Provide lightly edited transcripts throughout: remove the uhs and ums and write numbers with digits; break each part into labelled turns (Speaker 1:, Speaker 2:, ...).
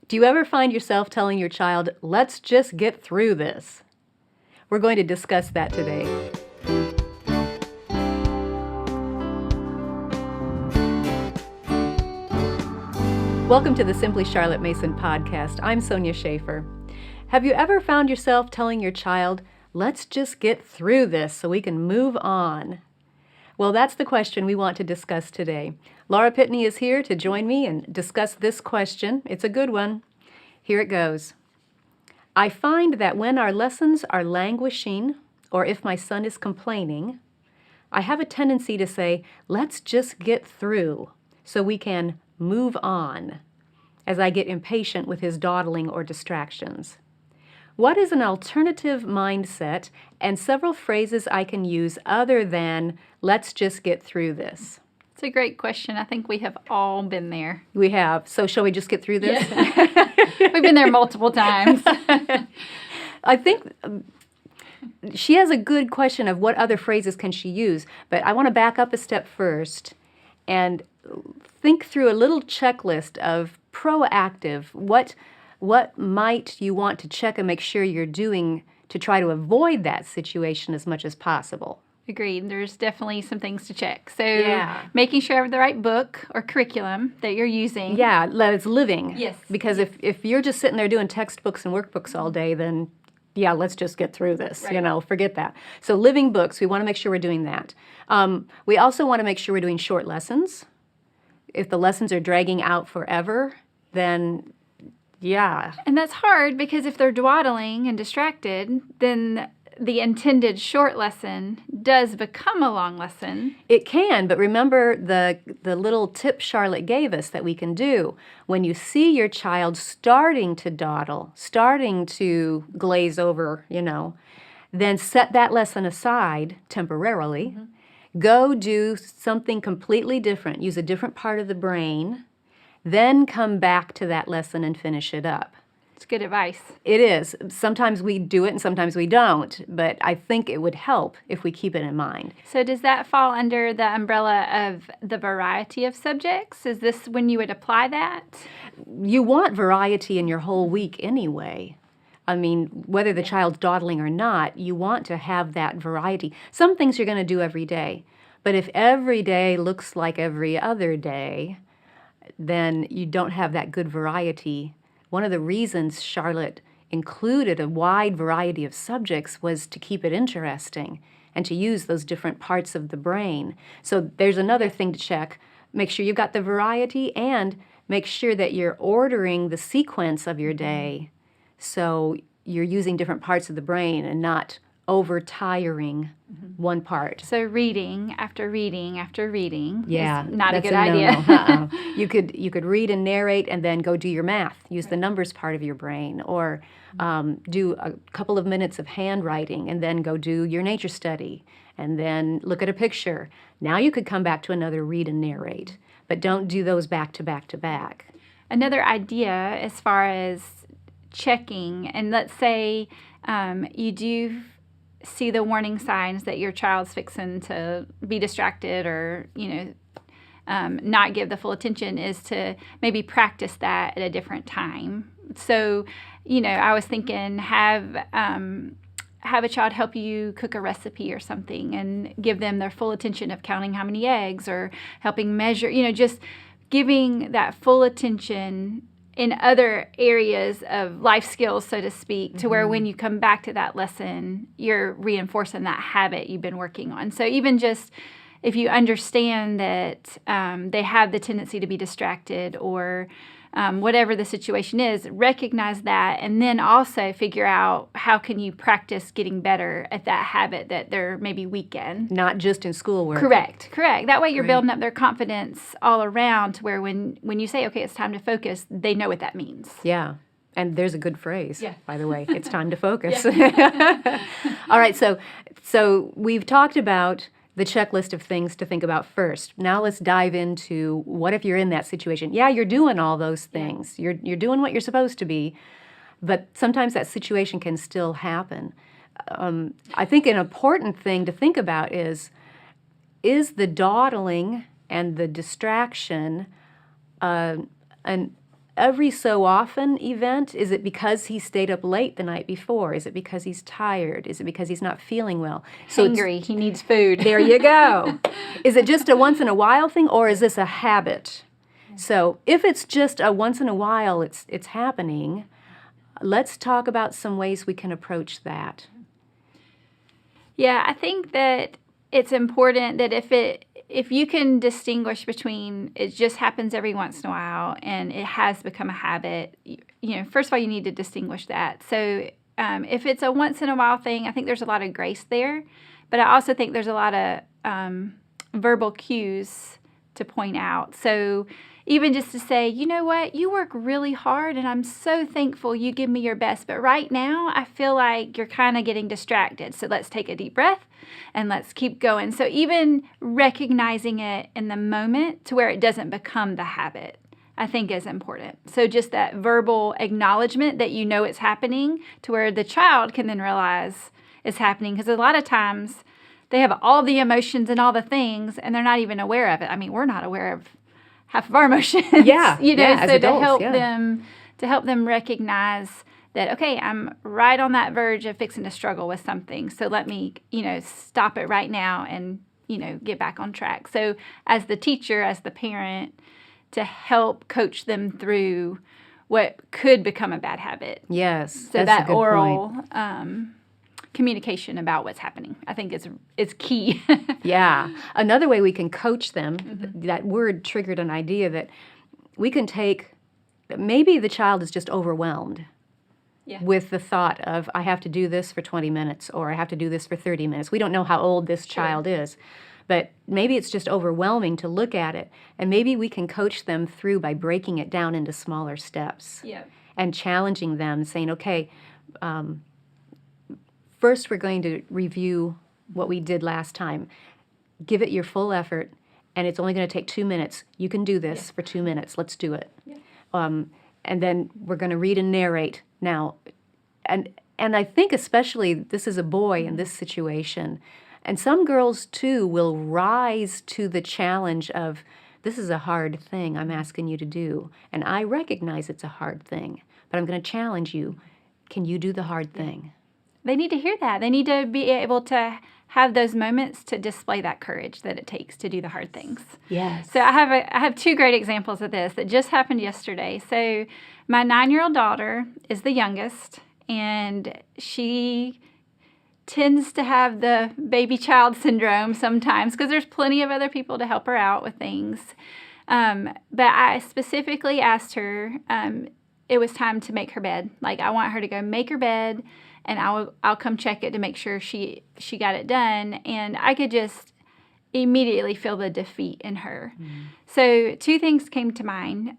Speaker 1: Do you ever find yourself telling your child, let's just get through this? We're going to discuss that today. Welcome to the Simply Charlotte Mason podcast. I'm Sonia Schaefer. Have you ever found yourself telling your child, let's just get through this so we can move on? Well, that's the question we want to discuss today. Laura Pitney is here to join me and discuss this question. It's a good one. Here it goes. I find that when our lessons are languishing, or if my son is complaining, I have a tendency to say, let's just get through so we can move on, as I get impatient with his dawdling or distractions. What is an alternative mindset and several phrases I can use other than, let's just get through this?
Speaker 2: It's a great question. I think we have all been there.
Speaker 1: We have. So shall we just get through this?
Speaker 2: Yeah. We've been there multiple times.
Speaker 1: I think she has a good question of what other phrases can she use, but I want to back up a step first and think through a little checklist of proactive, what might you want to check and make sure you're doing to try to avoid that situation as much as possible?
Speaker 2: Agreed. There's definitely some things to check. So making sure you have the right book or curriculum that you're using.
Speaker 1: Yeah, that it's living.
Speaker 2: Yes.
Speaker 1: Because if you're just sitting there doing textbooks and workbooks all day, then yeah, let's just get through this,
Speaker 2: right.
Speaker 1: Forget that. So living books, we want to make sure we're doing that. We also want to make sure we're doing short lessons. If the lessons are dragging out forever, then yeah.
Speaker 2: And that's hard because if they're dawdling and distracted, then the intended short lesson does become a long lesson.
Speaker 1: It can, but remember the little tip Charlotte gave us that we can do. When you see your child starting to dawdle, starting to glaze over, then set that lesson aside temporarily. Mm-hmm. Go do something completely different. Use a different part of the brain. Then come back to that lesson and finish it up.
Speaker 2: It's good advice.
Speaker 1: It is. Sometimes we do it and sometimes we don't, but I think it would help if we keep it in mind.
Speaker 2: So does that fall under the umbrella of the variety of subjects? Is this when you would apply that?
Speaker 1: You want variety in your whole week anyway. I mean, whether the child's dawdling or not, you want to have that variety. Some things you're going to do every day, but if every day looks like every other day, then you don't have that good variety. One of the reasons Charlotte included a wide variety of subjects was to keep it interesting and to use those different parts of the brain. So there's another thing to check. Make sure you've got the variety and make sure that you're ordering the sequence of your day so you're using different parts of the brain and not over-tiring one part.
Speaker 2: So reading after reading after reading
Speaker 1: is
Speaker 2: not a good idea.
Speaker 1: Uh-uh. You could read and narrate and then go do your math. Use the numbers part of your brain, or do a couple of minutes of handwriting and then go do your nature study and then look at a picture. Now you could come back to another read and narrate, but don't do those back to back to back.
Speaker 2: Another idea as far as checking, and let's say you do see the warning signs that your child's fixing to be distracted or, not give the full attention, is to maybe practice that at a different time. So, I was thinking have a child help you cook a recipe or something and give them their full attention of counting how many eggs or helping measure, just giving that full attention in other areas of life skills, so to speak, to where when you come back to that lesson, you're reinforcing that habit you've been working on. So even just if you understand that they have the tendency to be distracted or whatever the situation is, recognize that and then also figure out how can you practice getting better at that habit that they're maybe weak in.
Speaker 1: Not just in schoolwork.
Speaker 2: Correct. That way you're building up their confidence all around to where when you say, okay, it's time to focus, they know what that means.
Speaker 1: Yeah. And there's a good phrase, by the way. It's time to focus. All right, so we've talked about the checklist of things to think about first. Now let's dive into what if you're in that situation. Yeah, you're doing all those things. You're doing what you're supposed to be, but sometimes that situation can still happen. I think an important thing to think about is the dawdling and the distraction an every so often event? Is it because he stayed up late the night before? Is it because he's tired? Is it because he's not feeling well?
Speaker 2: Hungry, he needs food.
Speaker 1: There you go. Is it just a once in a while thing, or is this a habit? So if it's just a once in a while it's happening, let's talk about some ways we can approach that.
Speaker 2: Yeah, I think that it's important that if you can distinguish between it just happens every once in a while and it has become a habit, first of all, you need to distinguish that. So if it's a once in a while thing, I think there's a lot of grace there, but I also think there's a lot of verbal cues to point out. So even just to say, you know what, you work really hard and I'm so thankful you give me your best, but right now I feel like you're kind of getting distracted. So let's take a deep breath and let's keep going. So even recognizing it in the moment to where it doesn't become the habit, I think is important. So just that verbal acknowledgement that you know it's happening to where the child can then realize it's happening. Because a lot of times they have all the emotions and all the things and they're not even aware of it. I mean, we're not aware of half of our emotions.
Speaker 1: Yeah.
Speaker 2: So
Speaker 1: adults,
Speaker 2: to help them recognize that, okay, I'm right on that verge of fixing to struggle with something. So let me, stop it right now and, get back on track. So as the teacher, as the parent, to help coach them through what could become a bad habit.
Speaker 1: Yes.
Speaker 2: So
Speaker 1: that's a
Speaker 2: that
Speaker 1: good
Speaker 2: oral
Speaker 1: point.
Speaker 2: Communication about what's happening, I think is key.
Speaker 1: Yeah. Another way we can coach them, that word triggered an idea that we can take, maybe the child is just overwhelmed with the thought of, I have to do this for 20 minutes or I have to do this for 30 minutes. We don't know how old this child is, but maybe it's just overwhelming to look at it. And maybe we can coach them through by breaking it down into smaller steps and challenging them, saying, okay, first, we're going to review what we did last time. Give it your full effort, and it's only going to take 2 minutes. You can do this for 2 minutes. Let's do it. And then we're going to read and narrate now. And I think especially this is a boy in this situation. And some girls, too, will rise to the challenge of, this is a hard thing I'm asking you to do. And I recognize it's a hard thing, but I'm going to challenge you. Can you do the hard thing?
Speaker 2: They need to hear that. They need to be able to have those moments to display that courage that it takes to do the hard things.
Speaker 1: Yes.
Speaker 2: So I have two great examples of this that just happened yesterday. So my 9-year-old daughter is the youngest, and she tends to have the baby child syndrome sometimes because there's plenty of other people to help her out with things. But I specifically asked her, it was time to make her bed. Like, I want her to go make her bed, and I'll come check it to make sure she got it done. And I could just immediately feel the defeat in her. So 2 things came to mind.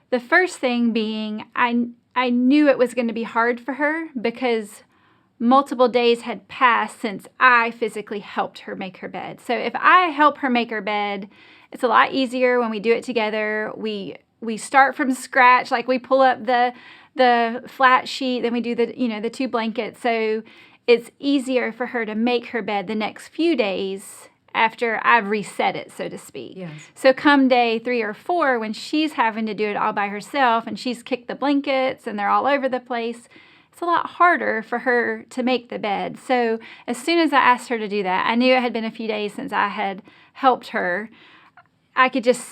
Speaker 2: The first thing being, I knew it was going to be hard for her because multiple days had passed since I physically helped her make her bed. So if I help her make her bed, it's a lot easier when we do it together. We start from scratch, like we pull up the flat sheet, then we do the 2 blankets. So it's easier for her to make her bed the next few days after I've reset it, so to speak.
Speaker 1: Yes.
Speaker 2: So come day 3 or 4, when she's having to do it all by herself and she's kicked the blankets and they're all over the place, it's a lot harder for her to make the bed. So as soon as I asked her to do that, I knew it had been a few days since I had helped her. I could just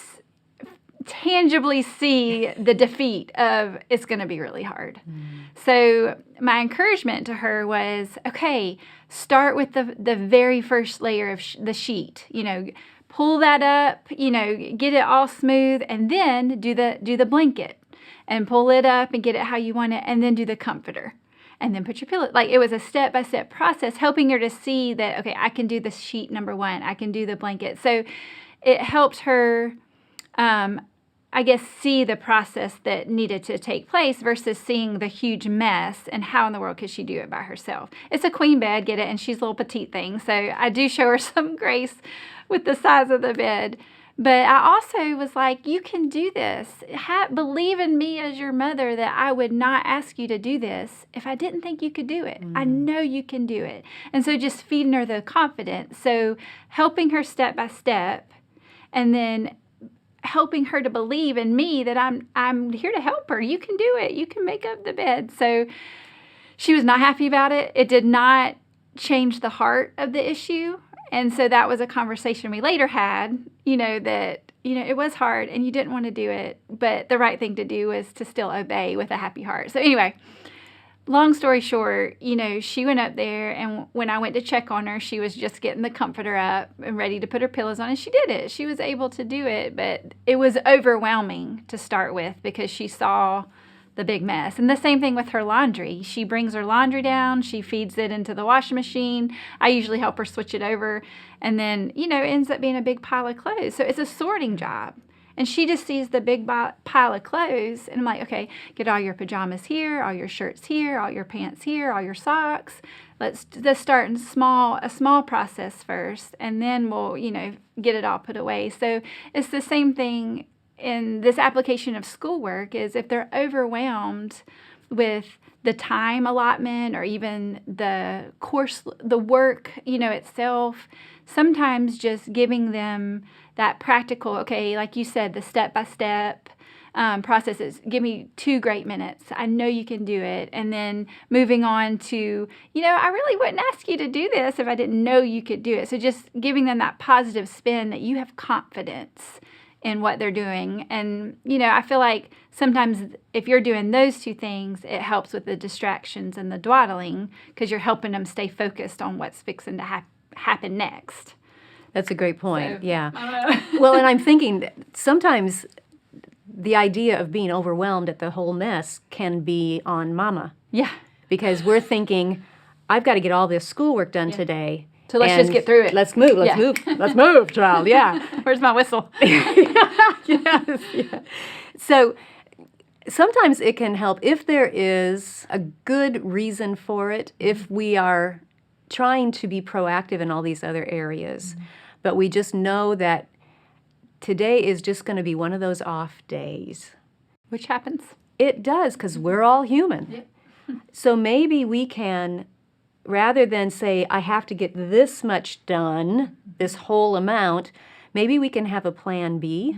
Speaker 2: tangibly see the defeat of, it's going to be really hard. So my encouragement to her was, okay, start with the very first layer of the sheet, pull that up, get it all smooth, and then do the blanket and pull it up and get it how you want it, and then do the comforter. And then put your pillow. Like, it was a step-by-step process, helping her to see that, okay, I can do the sheet number 1. I can do the blanket. So it helped her, see the process that needed to take place versus seeing the huge mess and how in the world could she do it by herself. It's a queen bed, get it? And she's a little petite thing. So I do show her some grace with the size of the bed. But I also was like, you can do this. Believe in me as your mother that I would not ask you to do this if I didn't think you could do it. I know you can do it. And so just feeding her the confidence. So helping her step by step, and then helping her to believe in me that I'm here to help her. You can do it. You can make up the bed. So she was not happy about it. It did not change the heart of the issue. And so that was a conversation we later had, that, it was hard and you didn't want to do it, but the right thing to do was to still obey with a happy heart. So anyway, long story short, she went up there, and when I went to check on her, she was just getting the comforter up and ready to put her pillows on, and she did it. She was able to do it, but it was overwhelming to start with because she saw the big mess. And the same thing with her laundry. She brings her laundry down, she feeds it into the washing machine. I usually help her switch it over, and then, it ends up being a big pile of clothes. So it's a sorting job. And she just sees the big pile of clothes, and I'm like, okay, get all your pajamas here, all your shirts here, all your pants here, all your socks. Let's start in a small process first, and then we'll, get it all put away. So it's the same thing in this application of schoolwork. Is if they're overwhelmed with the time allotment or even the course, the work, itself, sometimes just giving them that practical, okay, like you said, the step-by-step processes. Give me 2 great minutes. I know you can do it. And then moving on to, I really wouldn't ask you to do this if I didn't know you could do it. So just giving them that positive spin that you have confidence in what they're doing. And, I feel like sometimes if you're doing those 2 things, it helps with the distractions and the dawdling because you're helping them stay focused on what's fixing to happen next.
Speaker 1: That's a great point.
Speaker 2: So,
Speaker 1: yeah.
Speaker 2: I don't know.
Speaker 1: Well, and I'm thinking that sometimes the idea of being overwhelmed at the whole mess can be on mama.
Speaker 2: Yeah.
Speaker 1: Because we're thinking, I've got to get all this schoolwork done today.
Speaker 2: So let's just get through it.
Speaker 1: Let's move. Let's move, child. Yeah.
Speaker 2: Where's my whistle?
Speaker 1: Yes. Yeah. So sometimes it can help if there is a good reason for it, if we are trying to be proactive in all these other areas, but we just know that today is just going to be one of those off days.
Speaker 2: Which happens.
Speaker 1: It does, because we're all human.
Speaker 2: Yep.
Speaker 1: So maybe we can, rather than say, I have to get this much done, this whole amount, maybe we can have a plan B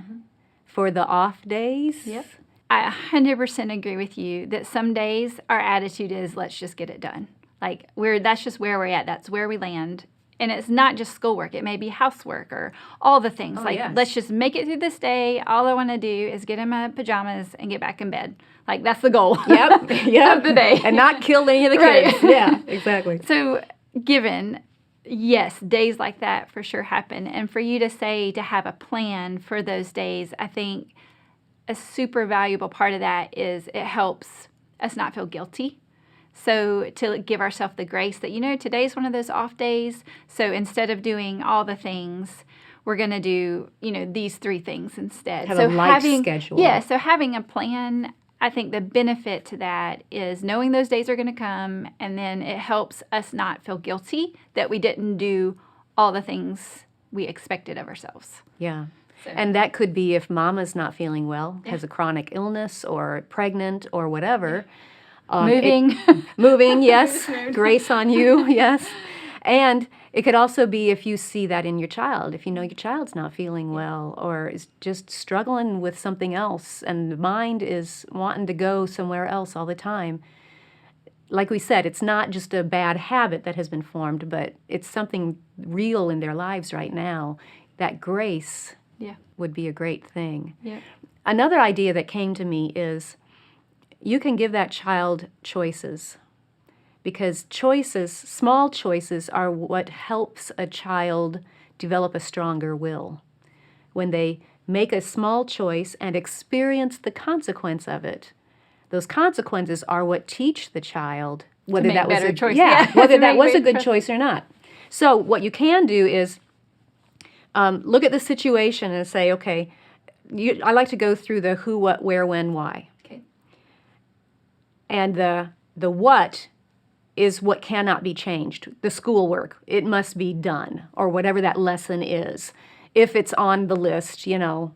Speaker 1: for the off days.
Speaker 2: Yep. I 100% agree with you that some days our attitude is, let's just get it done. Like, that's just where we're at. That's where we land. And it's not just schoolwork. It may be housework or all the things.
Speaker 1: Yes.
Speaker 2: Let's just make it through this day. All I want to do is get in my pajamas and get back in bed. Like, that's the goal.
Speaker 1: Yep.
Speaker 2: of the day.
Speaker 1: And not kill any of the kids.
Speaker 2: Right.
Speaker 1: Yeah, exactly.
Speaker 2: So, yes, days like that for sure happen. And for you to have a plan for those days, I think a super valuable part of that is it helps us not feel guilty. So to give ourselves the grace that, today's one of those off days. So instead of doing all the things, we're going to do, these 3 things instead.
Speaker 1: Have a life schedule.
Speaker 2: Yeah, so having a plan, I think the benefit to that is knowing those days are going to come, and then it helps us not feel guilty that we didn't do all the things we expected of ourselves.
Speaker 1: Yeah.
Speaker 2: So.
Speaker 1: And that could be if mama's not feeling well, has a chronic illness or pregnant or whatever.
Speaker 2: Moving,
Speaker 1: yes. Grace on you, yes. And it could also be if you see that in your child, if you know your child's not feeling well or is just struggling with something else and the mind is wanting to go somewhere else all the time. Like we said, it's not just a bad habit that has been formed, but it's something real in their lives right now. That grace would be a great thing.
Speaker 2: Yeah.
Speaker 1: Another idea that came to me is you can give that child choices, because small choices are what helps a child develop a stronger will. When they make a small choice and experience the consequence of it, those consequences are what teach the child whether that was a
Speaker 2: choice.
Speaker 1: whether that was a good choice or not. So what you can do is look at the situation and say, okay, I like to go through the who, what, where, when, why.
Speaker 2: Okay.
Speaker 1: And the what is what cannot be changed. The schoolwork, it must be done, or whatever that lesson is. If it's on the list, and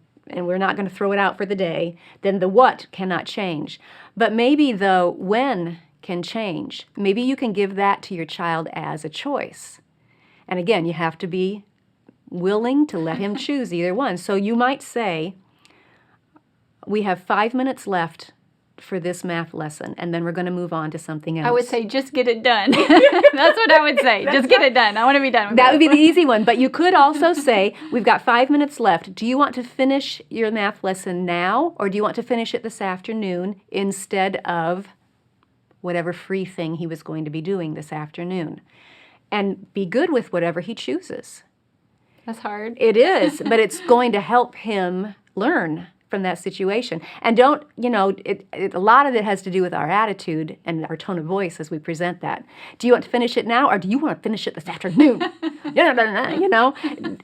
Speaker 1: we're not going to throw it out for the day, then the what cannot change. But maybe the when can change. Maybe you can give that to your child as a choice. And again, you have to be willing to let him choose either one. So you might say, we have 5 minutes left for this math lesson, and then we're going to move on to something else.
Speaker 2: I would say just get it done. That's what I would say. Just get it done. I want to be done with
Speaker 1: that
Speaker 2: it.
Speaker 1: would be the easy one. But you could also say, we've got 5 minutes left. Do you want to finish your math lesson now, or do you want to finish it this afternoon instead of whatever free thing he was going to be doing this afternoon? And be good with whatever he chooses.
Speaker 2: That's hard.
Speaker 1: It is, but it's going to help him learn from that situation. And don't, a lot of it has to do with our attitude and our tone of voice as we present that. Do you want to finish it now, or do you want to finish it this afternoon?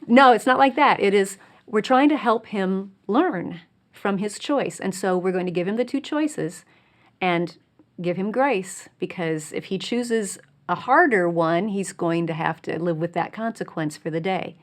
Speaker 1: No, it's not like that. It is, we're trying to help him learn from his choice. And so we're going to give him the two choices and give him grace, because if he chooses a harder one, he's going to have to live with that consequence for the day.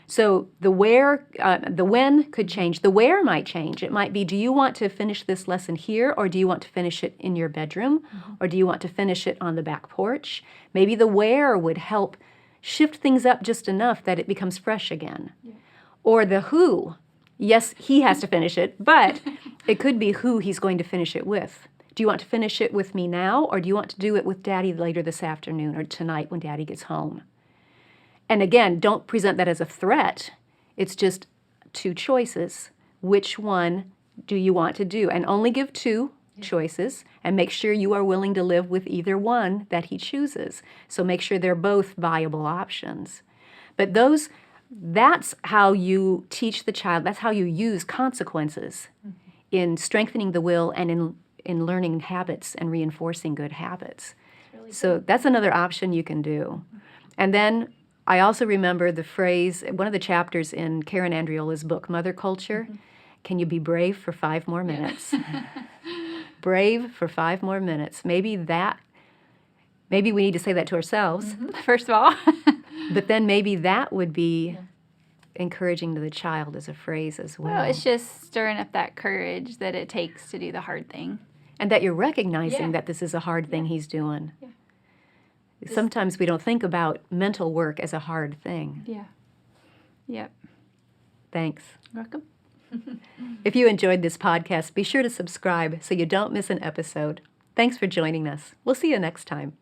Speaker 1: So the when could change. The where might change. It might be, do you want to finish this lesson here, or do you want to finish it in your bedroom, or do you want to finish it on the back porch? Maybe the where would help shift things up just enough that it becomes fresh again. Yeah. Or the who. Yes, he has to finish it, but it could be who he's going to finish it with. Do you want to finish it with me now, or do you want to do it with Daddy later this afternoon or tonight when Daddy gets home? And again, don't present that as a threat. It's just two choices. Which one do you want to do? And only give two choices, and make sure you are willing to live with either one that he chooses. So make sure they're both viable options. But that's how you teach the child. That's how you use consequences in strengthening the will and in learning habits and reinforcing good habits. Really so good. That's another option you can do. And then I also remember the phrase, one of the chapters in Karen Andriola's book, Mother Culture, can you be brave for 5 more minutes? Brave for 5 more minutes. Maybe we need to say that to ourselves,
Speaker 2: first of all.
Speaker 1: But then maybe that would be encouraging to the child as a phrase as well.
Speaker 2: Well, it's just stirring up that courage that it takes to do the hard thing.
Speaker 1: And that you're recognizing that this is a hard thing he's doing. Yeah. Sometimes we don't think about mental work as a hard thing.
Speaker 2: Yeah. Yep.
Speaker 1: Thanks.
Speaker 2: Welcome.
Speaker 1: If you enjoyed this podcast, be sure to subscribe so you don't miss an episode. Thanks for joining us. We'll see you next time.